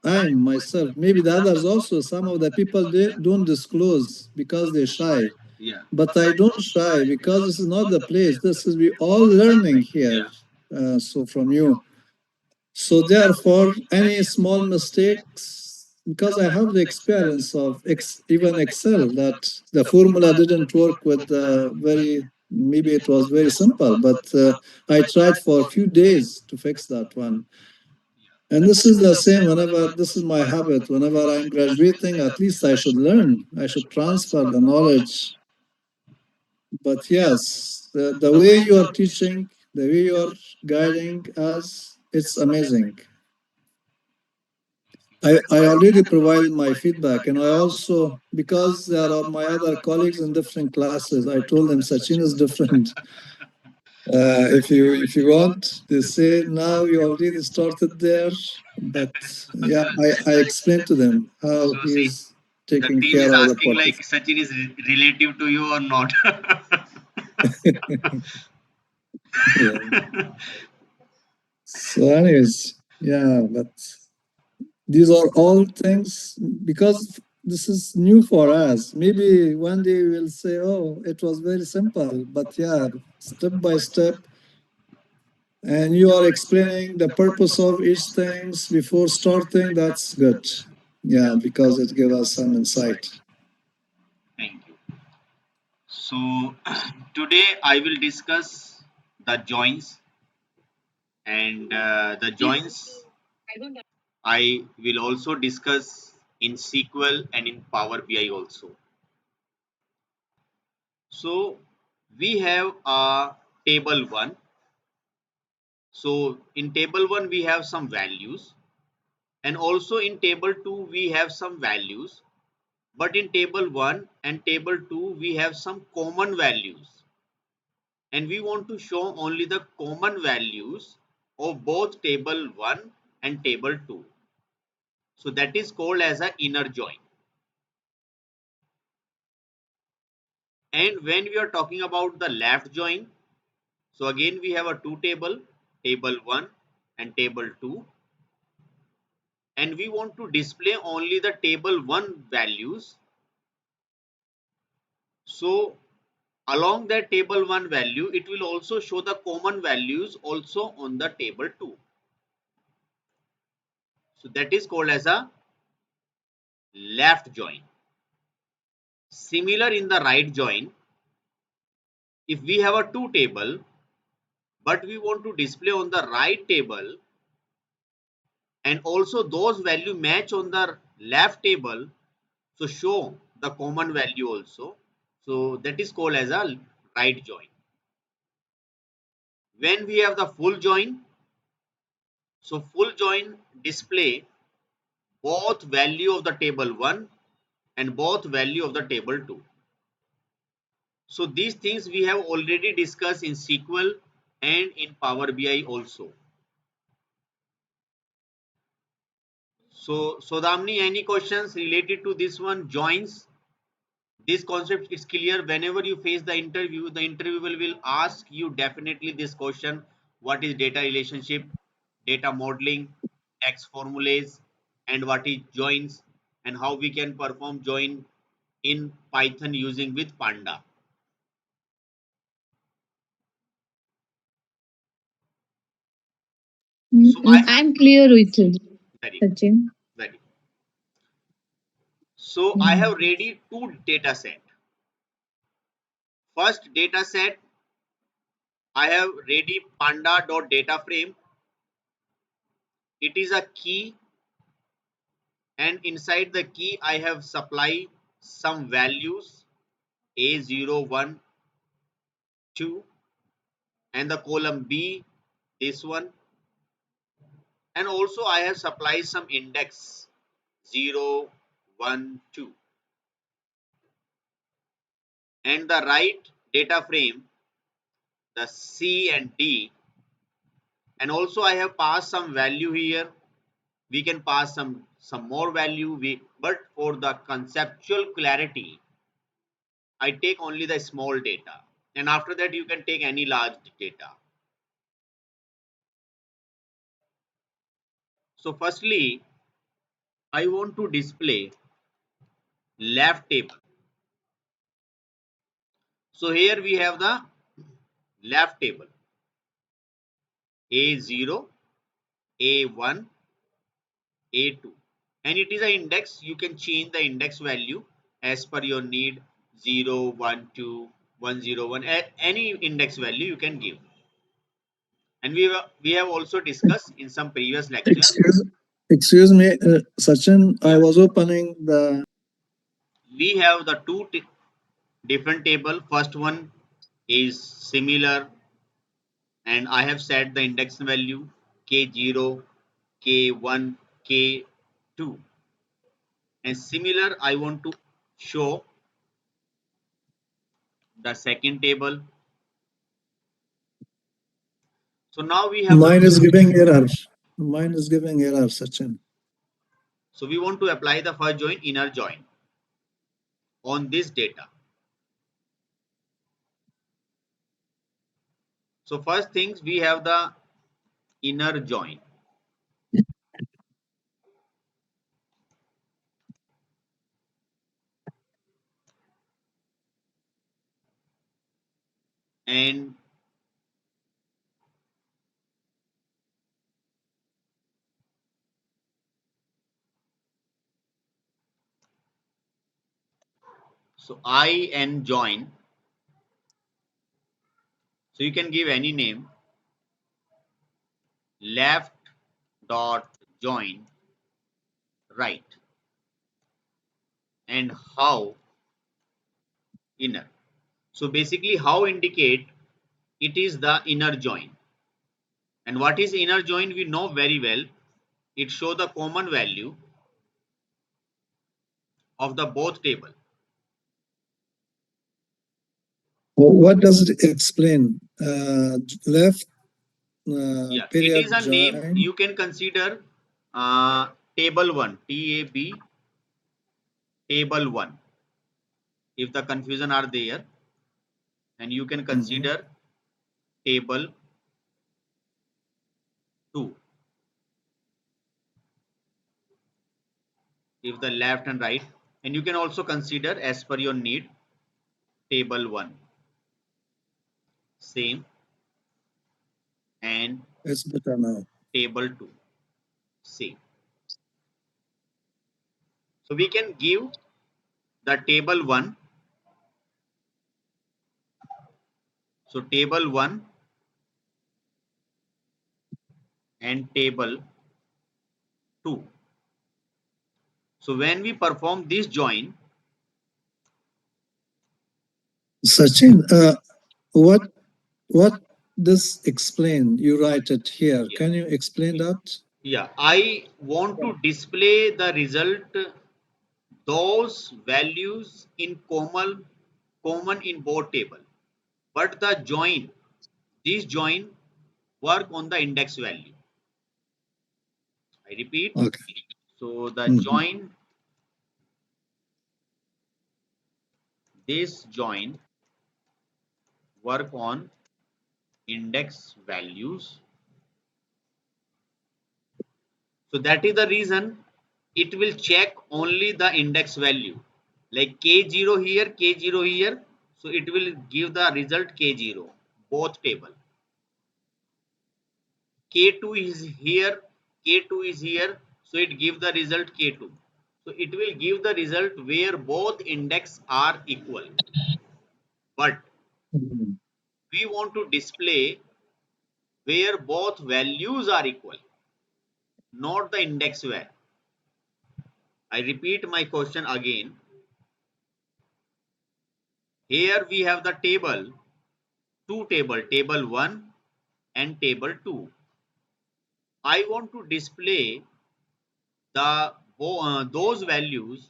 I myself, maybe the others also, some of the people, they don't disclose because they're shy. Yeah. But I don't shy because this is not the place. This is, we all learning here. So from you. So therefore, any small mistakes, because I have the experience of even Excel, that the formula didn't work with the very, maybe it was very simple, but I tried for a few days to fix that one. And this is the same whenever, this is my habit, whenever I'm graduating, at least I should learn, I should transfer the knowledge. But yes, the way you are teaching, the way you are guiding us, it's amazing. I already provided my feedback, and I also, because there are my other colleagues in different classes, I told them Sachin is different. If you want, they say now you already started there, but yeah, I explained to them how So see, he's the taking team care is of the asking party. like Sachin is relative to you or not. Yeah. So, anyways, yeah, but these are all things because this is new for us. Maybe one day we'll say, oh, it was very simple, but yeah, step by step. And you are explaining the purpose of each things before starting. That's good. Yeah, because it gives us some insight. Thank you. So today I will discuss the joins, and the joins I will also discuss in SQL and in Power BI also. So we have a table 1. So in table 1 we have some values, and also in table 2 we have some values, but in table 1 and table 2 we have some common values, and we want to show only the common values of both table 1 and table 2. So that is called as an inner join. And when we are talking about the left join, so again we have a two table 1 and table 2, and we want to display only the table 1 values. So along that table 1 value, it will also show the common values also on the table 2. So that is called as a left join. Similar in the right join, if we have a two table, but we want to display on the right table and also those value match on the left table, so show the common value also. So that is called as a right join. When we have the full join, so full join display both value of the table 1 and both value of the table 2. So these things we have already discussed in SQL and in Power BI also. So Sodamni, any questions related to this one, joins? This concept is clear. Whenever you face the interview will ask you definitely this question: what is data relationship, data modeling, X formulas, and what is joins, and how we can perform join in Python using with Panda. So I have I'm clear with you, very Sachin. very. So I Mm. have ready two data set. First data set I have ready panda.data frame. It is a key, and inside the key I have supply some values A0, 1, 2, and the column B, this one, and also I have supplied some index 0, 1, 2, and the right data frame, the C and D, and also I have passed some value here. We can pass some more value, but for the conceptual clarity I take only the small data, and after that you can take any large data. So firstly I want to display left table. So here we have the left table A0, A1, A2, and it is an index. You can change the index value as per your need, 0, 1, 2, 101, any index value you can give. And we have also discussed in some previous lecture. Excuse, excuse me, Sachin. I Yeah, was opening the. we have the two different table. First one is similar, and I have set the index value K0, K1, K2. And similar, I want to show the second table. So now we have the Mine is two. giving error. Mine is giving error, Sachin. So we want to apply the first join, inner join on this data. So first things, we have the inner join, and so I and join. So you can give any name, left dot join right, and how inner. So basically, how indicate it is the inner join. And what is inner join? We know very well. It show the common value of the both table. What does it explain? Left Yeah, it is period a name. join. You can consider table one, TAB table one. If the confusion are there, and you can Mhm. consider table two. If the left and right, and you can also consider as per your need table one, same, and It's better now. table two, same. So we can give the table one. So table one and table two. So when we perform this join, Sachin, what this explain? You write it here. yeah, Can you explain that? yeah, I want to display the result, those values in common in both table. But the join, this join work on the index value. I repeat. Okay. So the Mhm. join, this join work on index values. So that is the reason it will check only the index value, like K0 here, K0 here. So it will give the result K0, both table. K2 is here, K2 is here. So it give the result K2. So it will give the result where both index are equal. But Mhm. we want to display where both values are equal, not the index value. I repeat my question again. Here we have the table, two table, table 1 and table 2. I want to display those values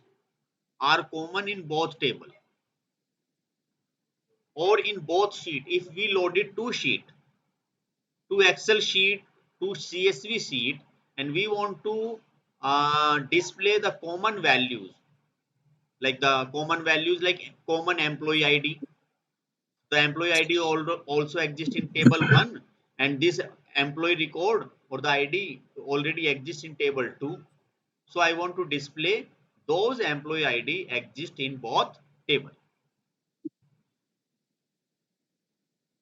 are common in both table or in both sheet. If we loaded two sheet, two Excel sheet, two CSV sheet, and we want to display the common values, like the common values like common employee ID. The employee ID also exists in table 1, and this employee record or the ID already exists in table 2. So I want to display those employee ID exist in both table.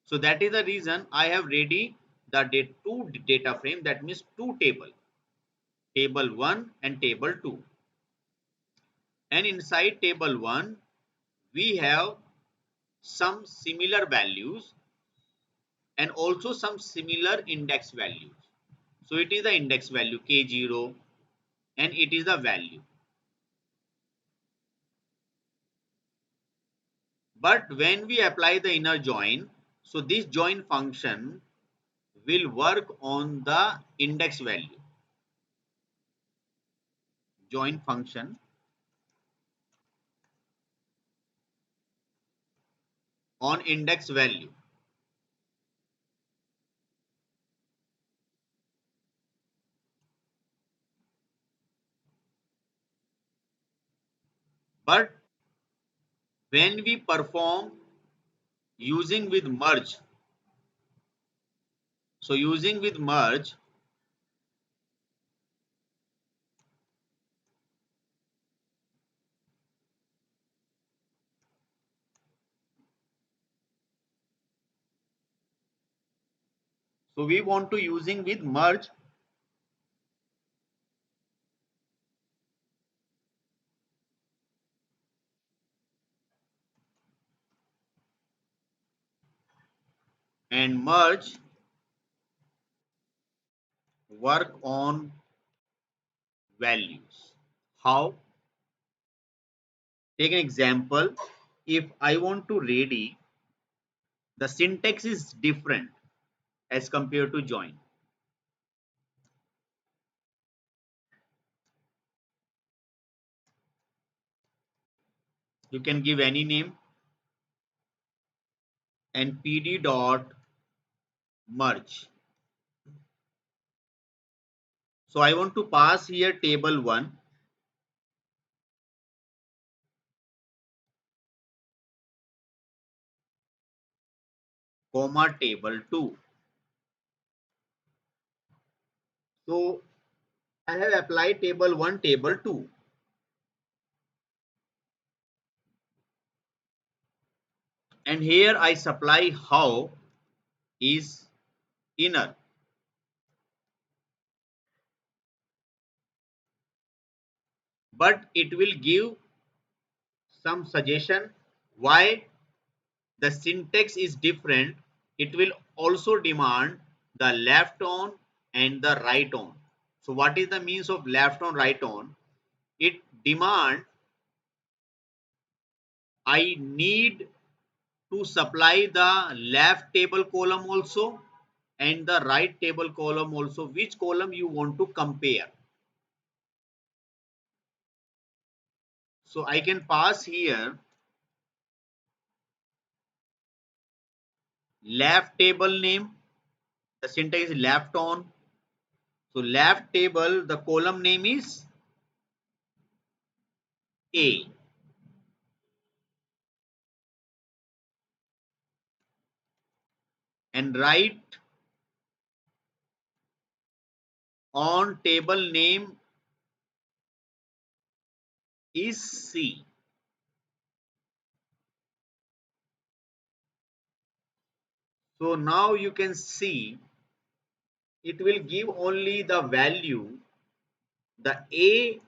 So that is the reason I have ready the two data frame, that means two table, table 1 and table 2. And inside table 1 we have some similar values and also some similar index values. So it is the index value K0 and it is the value. But when we apply the inner join, so this join function will work on the index value. Join function on index value. But when we perform using with merge, so using with merge, so we want to using with merge, and merge work on values. How? Take an example. If I want to ready, the syntax is different as compared to join. You can give any name and pd dot merge. So I want to pass here table 1, comma table 2. So I have applied table 1, table 2. And here I supply how is inner. But it will give some suggestion why the syntax is different. It will also demand the left on and the right on. So what is the means of left on, right on? It demand I need to supply the left table column also and the right table column also, which column you want to compare. So I can pass here left table name, the syntax is left on. So left table, the column name is A, and right on table name is C. So now you can see it will give only the value. The A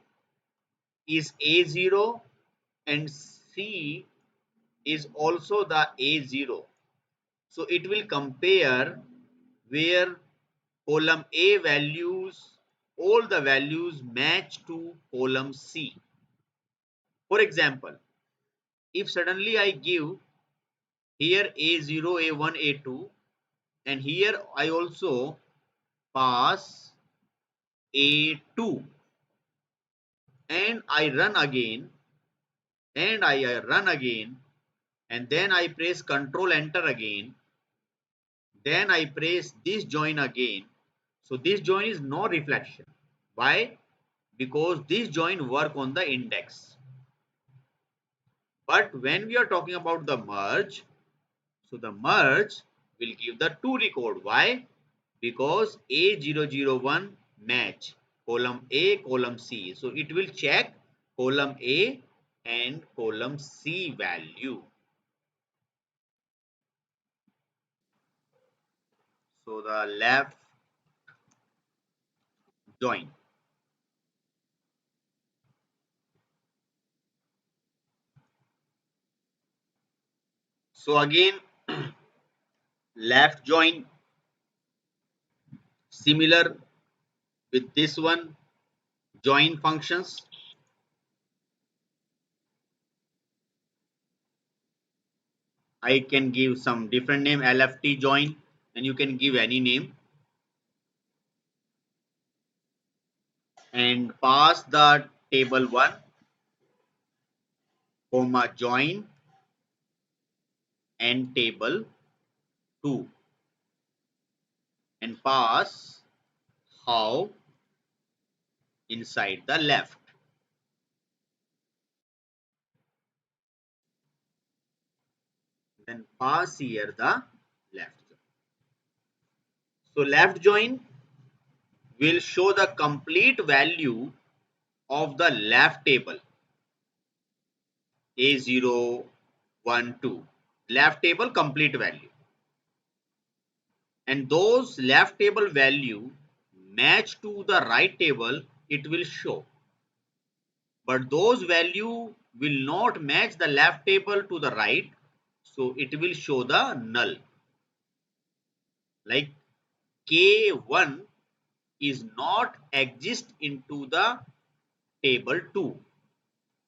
is A0 and C is also the A0. So it will compare where column A values, all the values match to column C. For example, if suddenly I give here A0, A1, A2 and here I also pass A2 and I run again and I run again and then I press Control Enter again, then I press this join again. So this join is no reflection. Why? Because this join work on the index. But when we are talking about the merge, so the merge will give the two record. Why? Because A001 match column A, column C. So it will check column A and column C value. So the left join. So again, left join similar with this one, join functions. I can give some different name, LFT join, and you can give any name and pass the table 1 comma join and table 2 and pass how inside the left. Then pass here the left join. So left join will show the complete value of the left table A0, 1, 2. Left table complete value. And those left table value match to the right table, it will show. But those value will not match the left table to the right, so it will show the null. Like K1 is not exist into the table 2.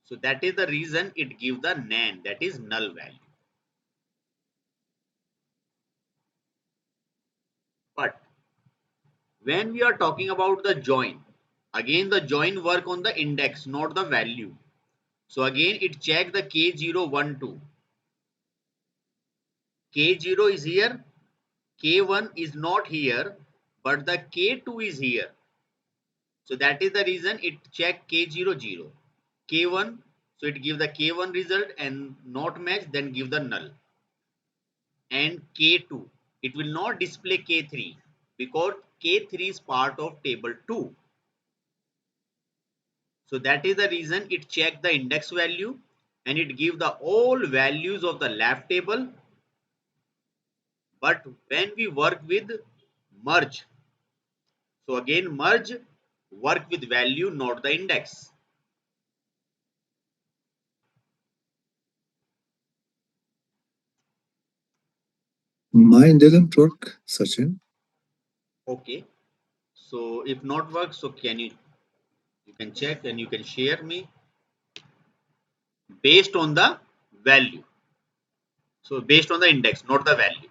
So that is the reason it gives the nan, that is null value. But when we are talking about the join, again the join work on the index, not the value. So again it check the K0, 1, 2. K0 is here, K1 is not here, but the K2 is here. So that is the reason it check K0, 0. K1, so it give the K1 result and not match, then give the null. And K2, it will not display K3 because K3 is part of table 2. So that is the reason it check the index value and it give the all values of the left table. But when we work with merge, so again merge work with value, not the index. Mine didn't work, Sachin. Okay. So if not work, so you can check and you can share me based on the value. So based on the index, not the value.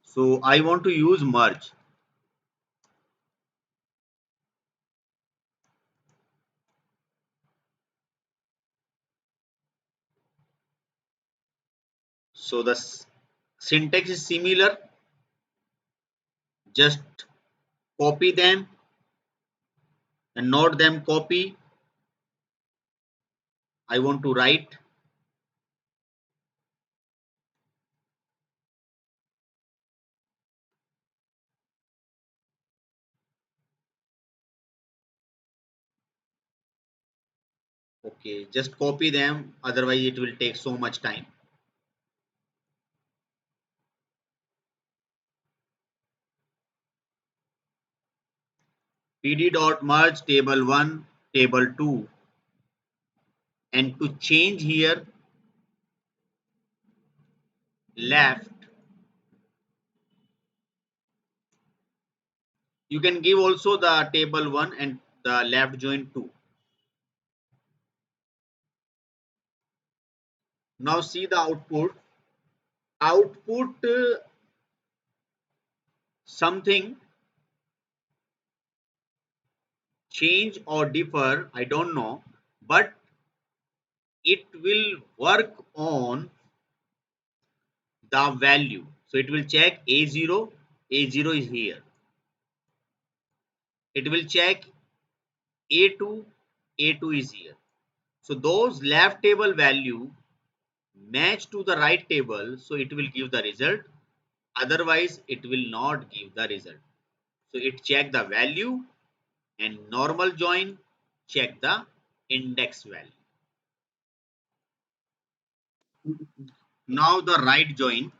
So I want to use merge. So the syntax is similar. Just copy them and not them copy. I want to write. Okay, just copy them. Otherwise, it will take so much time. pd.merge table 1, table 2, and to change here left, you can give also the table 1 and the left join 2. Now see the output. Output something change or differ, I don't know, but it will work on the value. So it will check A0, A0 is here. It will check A2, A2 is here. So those left table value match to the right table, so it will give the result. Otherwise, it will not give the result. So it check the value, and normal join check the index value. Now the right join,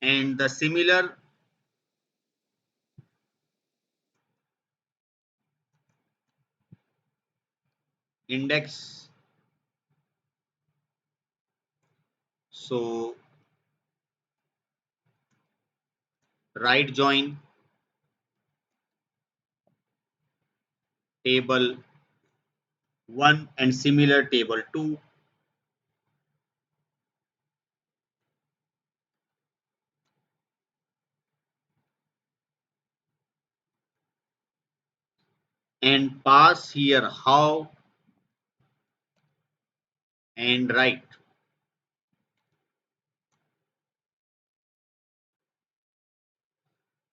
and the similar index. So right join table 1 and similar table 2, and pass here how and right.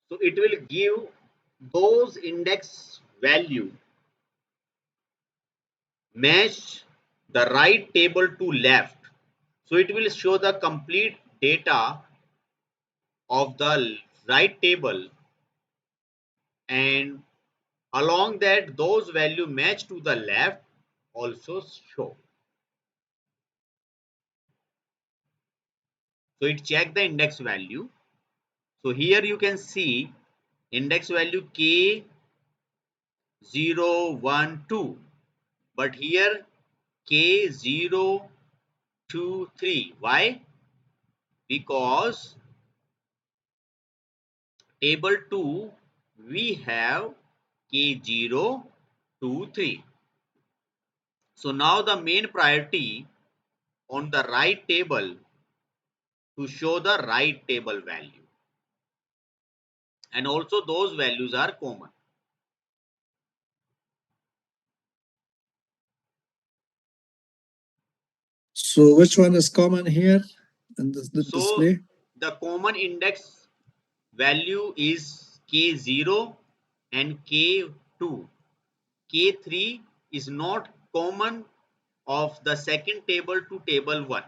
So it will give those index value match the right table to left. So it will show the complete data of the right table, and along that those value match to the left also show. So it check the index value. So here you can see index value K012, but here K023. Why? Because table 2 we have K023. So now the main priority on the right table to show the right table value, and also those values are common. So which one is common here in the So display? the common index value is K0 and K2. K3 is not common of the second table to table 1.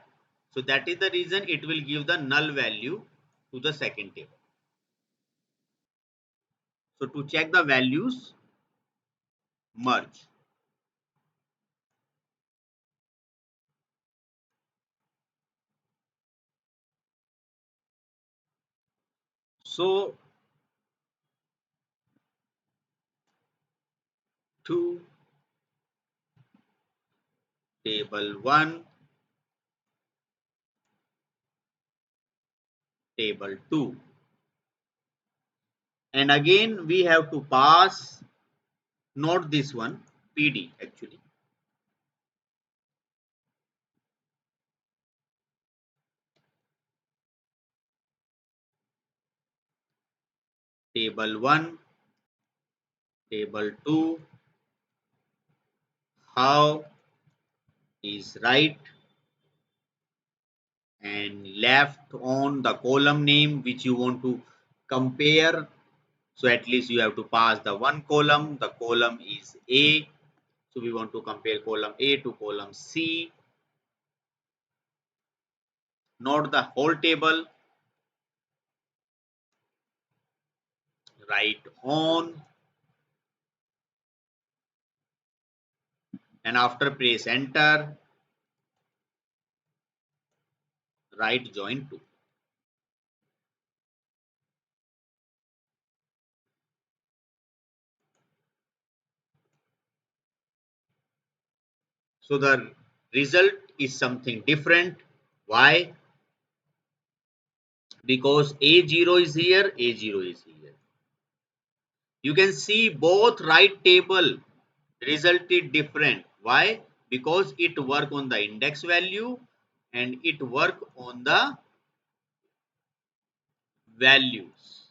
So that is the reason it will give the null value to the second table. So to check the values, merge. So to table 1, table 2. And again we have to pass, not this one, PD actually. Table 1, table 2, how is right and left on the column name which you want to compare. So at least you have to pass the one column. The column is A. So we want to compare column A to column C, not the whole table. Right on, and after press enter, right join to. So the result is something different. Why? Because A0 is here, A0 is here. You can see both right table resulted different. Why? Because it work on the index value and it work on the values.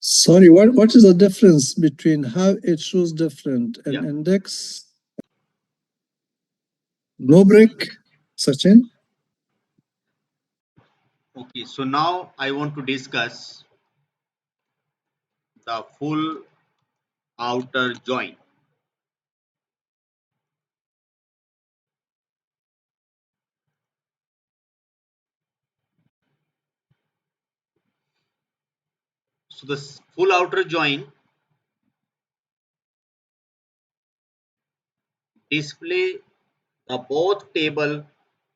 Sorry, what is the difference between how it shows different an Yeah. index? No break, Sachin? Okay. So now I want to discuss the full outer join. So the full outer join display the both table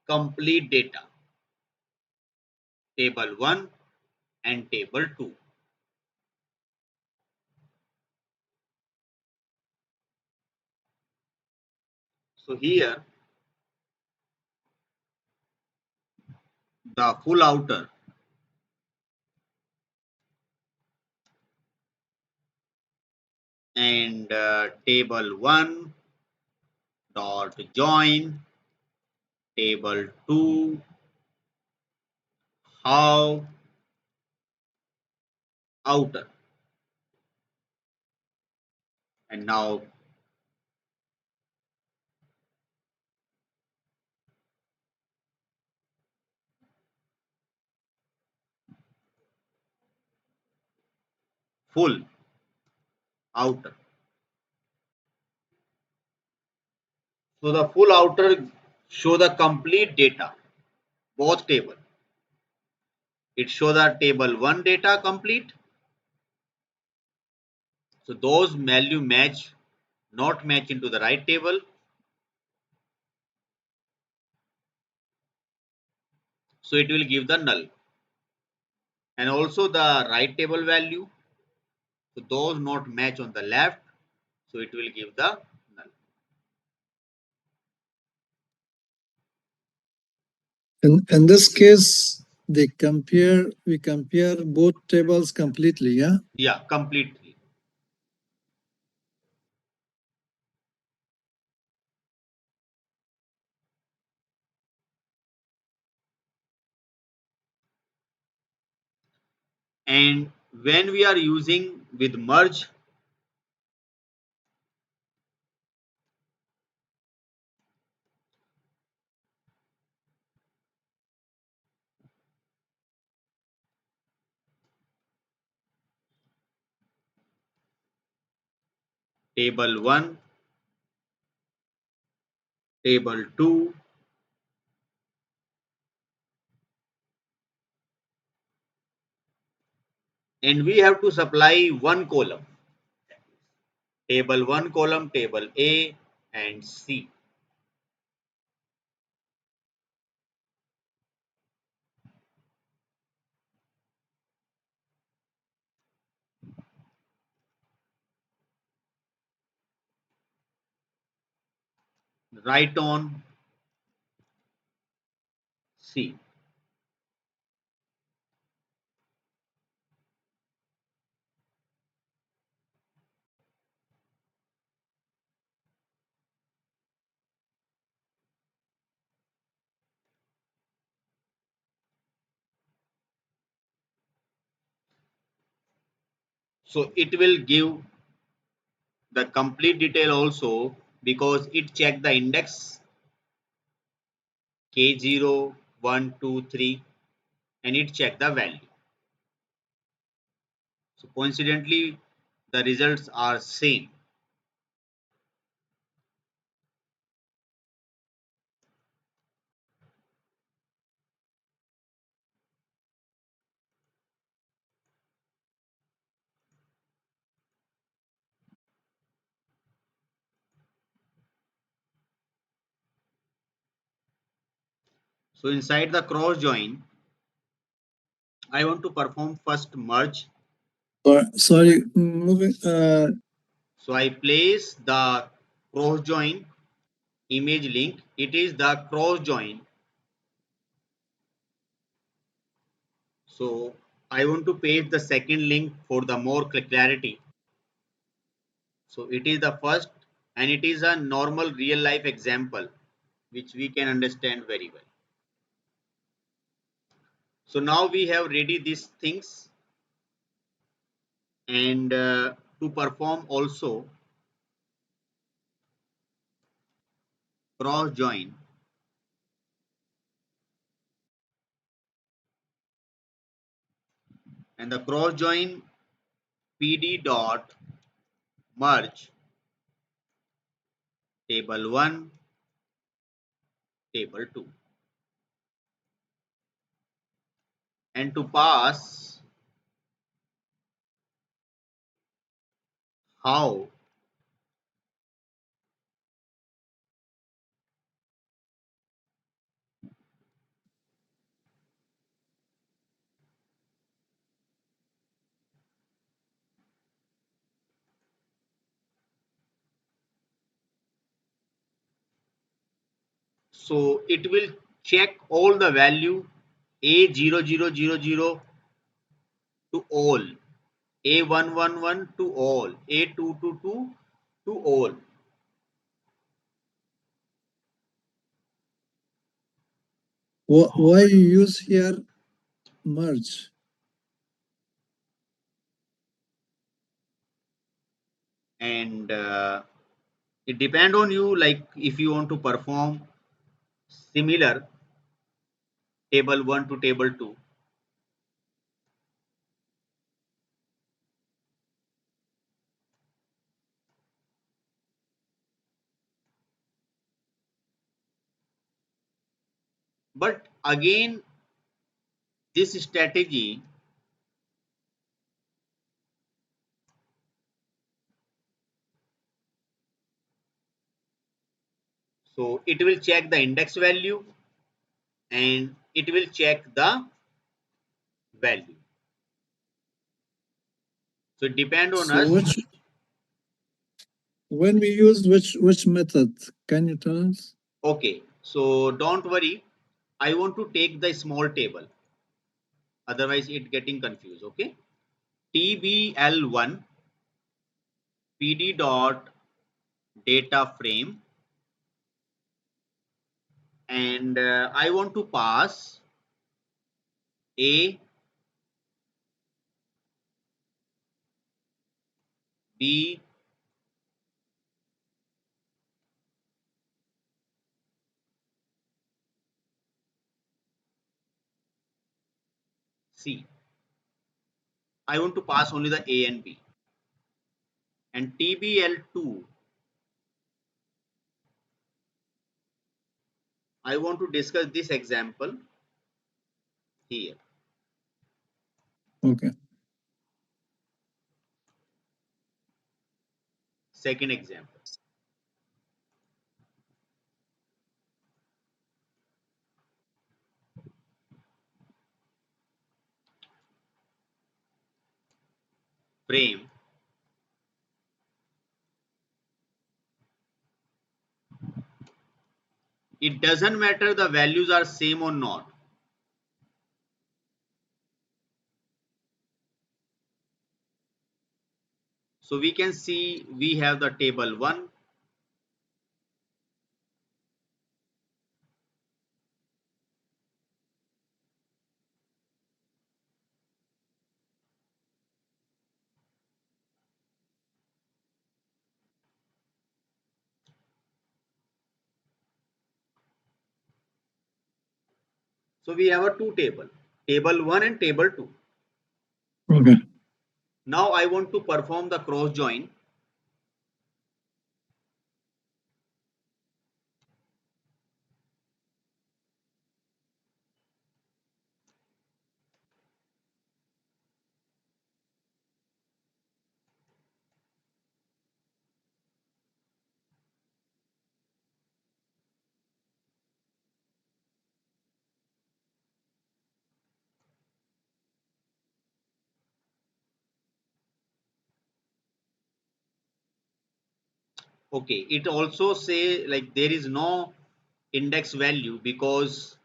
complete data, table 1 and table 2. So here the full outer and table 1 dot join table 2 how outer, and now full outer. So the full outer show the complete data, both table. It show the table 1 data complete. So those value match, not match into the right table. So it will give the null. And also the right table value. So those not match on the left. So it will give the null. In this case, we compare both tables completely, yeah? Yeah, completely. And when we are using with merge, table 1, table 2, and we have to supply one column, table 1 column, table A and C. Write on C. So it will give the complete detail also, because it check the index K0, 1, 2, 3, and it check the value. So coincidentally, the results are same. So inside the cross join, I want to perform first merge. Sorry, moving. So I place the cross join image link. It is the cross join. So I want to paste the second link for the more clarity. So it is the first, and it is a normal real life example which we can understand very well. So now we have ready these things, and to perform also cross join, and the cross join pd dot merge table 1, table 2, and to pass how so it will check all the value A0000 to all, A111 to all, A222 to all. Why you use here merge? And it depend on you, like if you want to perform similar table 1 to table 2. But again, this strategy, so it will check the index value and it will check the value. So it depend on So us. which when we use which method? Can you tell us? Okay, so don't worry. I want to take the small table. Otherwise, it getting confused. Okay, TBL1 PD dot data frame, and I want to pass A, B, C. I want to pass only the A and B. And TBL2, I want to discuss this example here. Okay. Second example, frame. It doesn't matter the values are same or not. So we can see we have the table 1. So we have a two table, table 1 and table 2. Okay. Now I want to perform the cross join. Okay, it also say like there is no index value because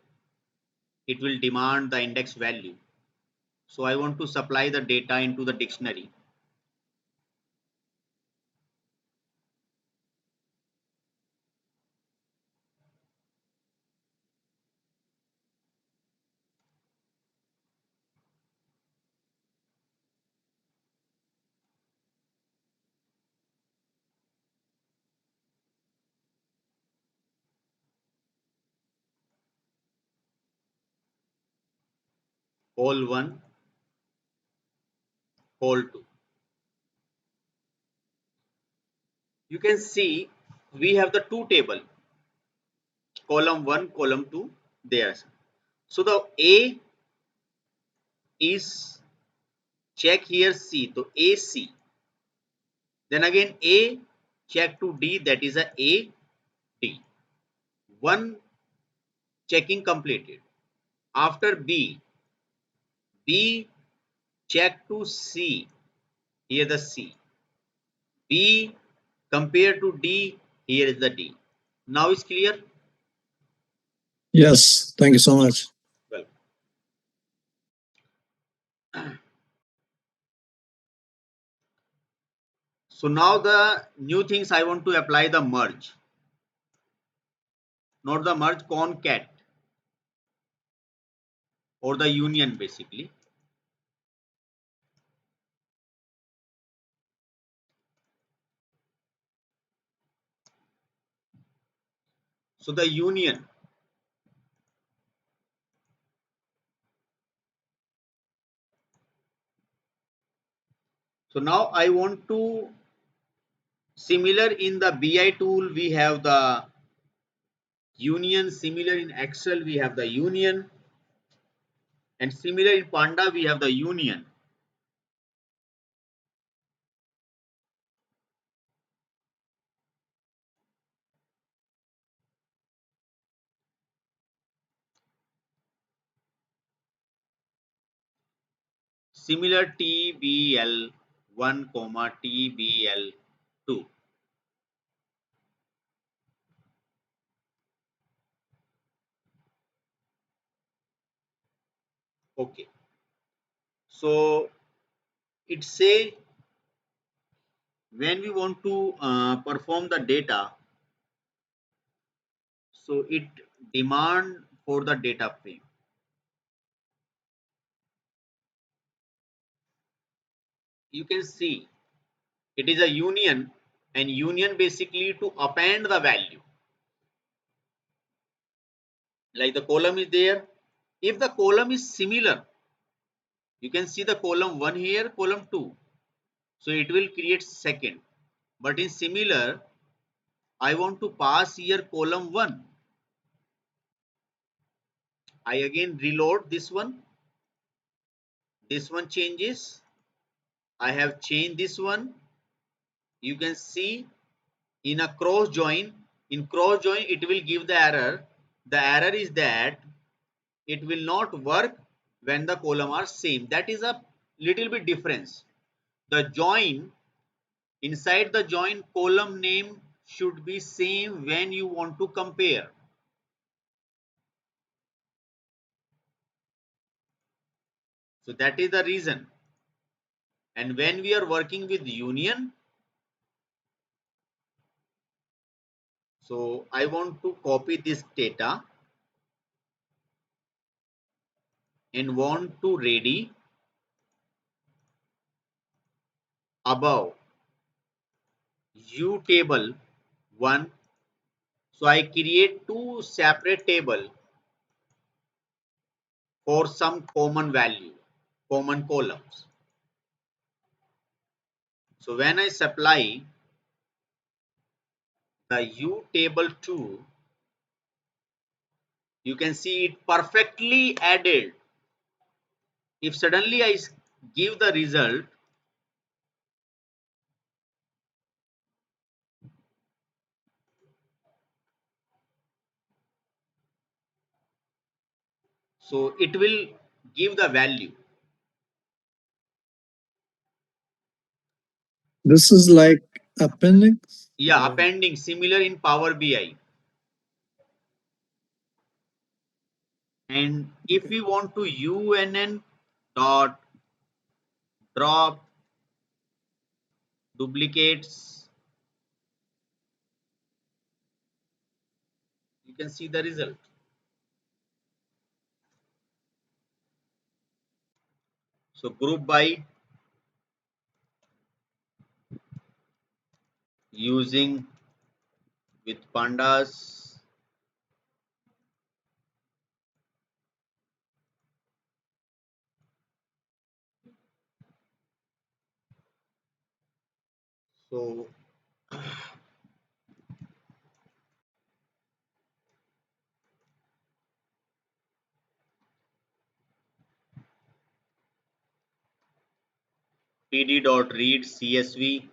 it will demand the index value. So I want to supply the data into the dictionary. Whole 1, whole 2. you can see we have the two table, column 1, column 2 there. So the A is check here C, so AC. Then again A check to D, that is a A D. One checking completed. After B check to C, here the C. B compare to D, here is the D. Now it's clear? Yes, thank you so much. Well, so now the new things I want to apply the merge. Not the merge, concat or the union basically. So the union. So now I want to, similar in the BI tool we have the union, similar in Excel we have the union, and similar in Panda we have the union. Similar TBL1 comma TBL2. Okay, so it say when we want to perform the data, so it demand for the data frame. You can see it is a union, and union basically to append the value, like the column is there. If the column is similar, you can see the column 1 here, column 2, so it will create second. But in similar, I want to pass here column 1. I again reload this one. This one changes. I have changed this one. You can see in a cross join. In cross join, it will give the error. The error is that it will not work when the column are same. That is a little bit difference. The join, inside the join, column name should be same when you want to compare. So that is the reason. And when we are working with union, so I want to copy this data and want to ready above U table 1. So I create two separate table for some common value, common columns. So when I supply the U table 2, you can see it perfectly added. If suddenly I give the result, so it will give the value. This is like appendix. Yeah, appending, similar in Power BI. And if we want to UNN dot drop duplicates, you can see the result. So group by using with pandas. So pd.read csv.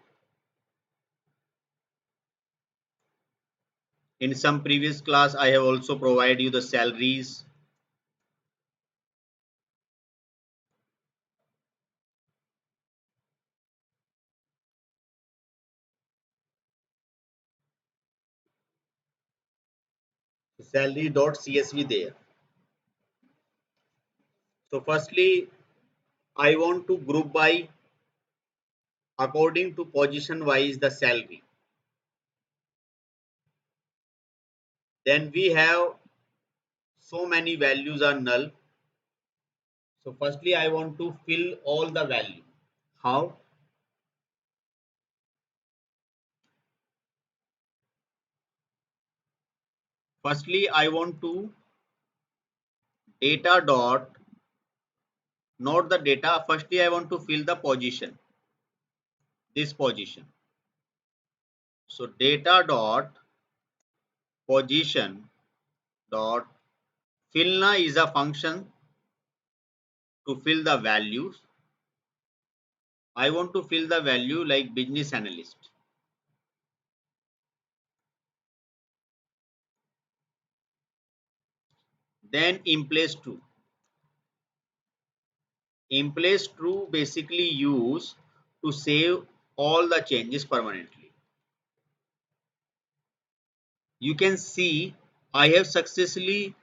In some previous class I have also provided you the salaries. Salary.csv there. So firstly I want to group by according to position wise the salary. Then we have so many values are null. So firstly I want to fill all the value. How? Firstly I want to data dot, not the data. Firstly I want to fill the position, this position. So data dot position dot fillna is a function to fill the values. I want to fill the value like business analyst. Then in place true. In place true basically use to save all the changes permanently. You can see I have successfully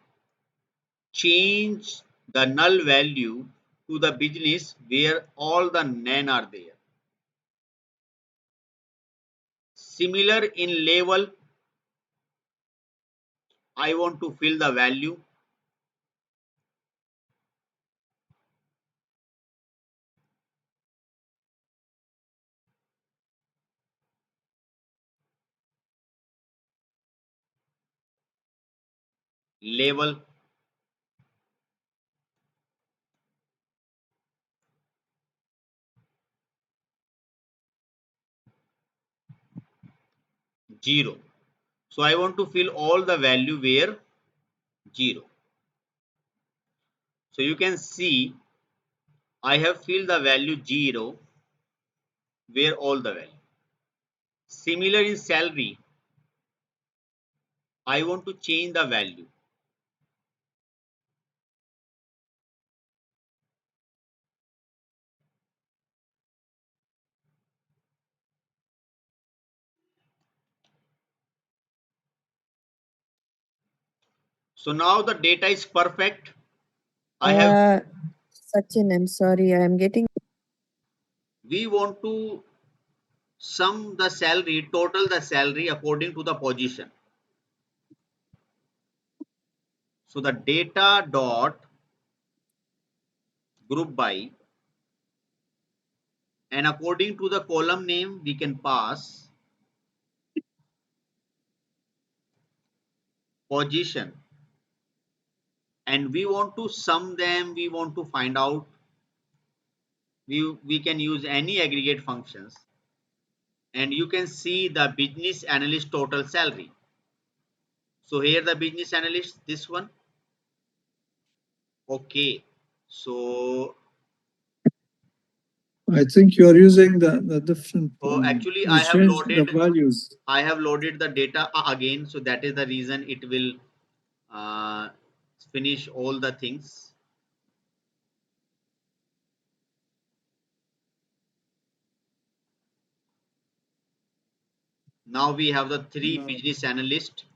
changed the null value to the business where all the none are there. Similar in level, I want to fill the value. Level 0. So I want to fill all the value where 0. So you can see I have filled the value 0 where all the value. Similar in salary, I want to change the value. So now the data is perfect. I have, Uh, Sachin, I'm sorry, I'm getting. we want to sum the salary, total the salary according to the position. So the data dot group by, and according to the column name we can pass position, and we want to sum them, we want to find out, we can use any aggregate functions, and you can see the business analyst total salary. So here the business analyst, this one. Okay, so I think you are using the different, actually you changed the values. I have loaded the data again, so that is the reason it will uh, finish all the things. Now we have the three No. business analyst.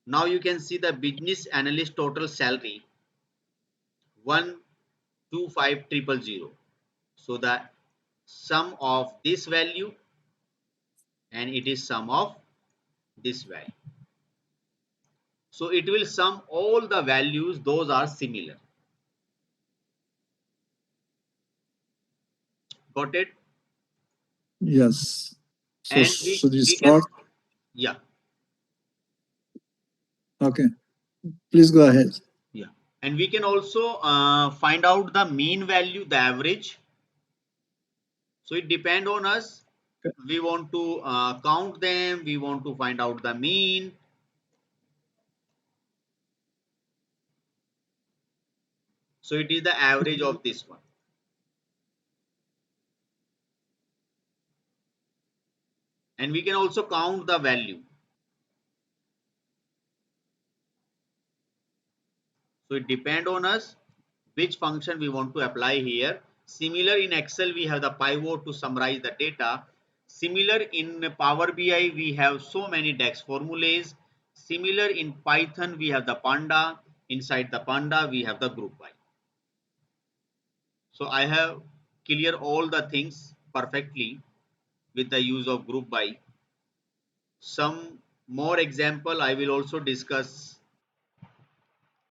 Now you can see the business analyst total salary 125,000. So the sum of this value and it is sum of this value. So it will sum all the values, those are similar. Got it? Yes. So And should we we can, start? yeah, Okay. Please go ahead. yeah. And we can also find out the mean value, the average. So it depend on us. We want to count them, we want to find out the mean. So it is the average of this one. and we can also count the value. So it depends on us which function we want to apply here. Similar in Excel, we have the pivot to summarize the data. Similar in Power BI, we have so many DAX formulas. Similar in Python, we have the Panda. Inside the Panda, we have the GroupBy. So I have clear all the things perfectly with the use of GroupBy. Some more example I will also discuss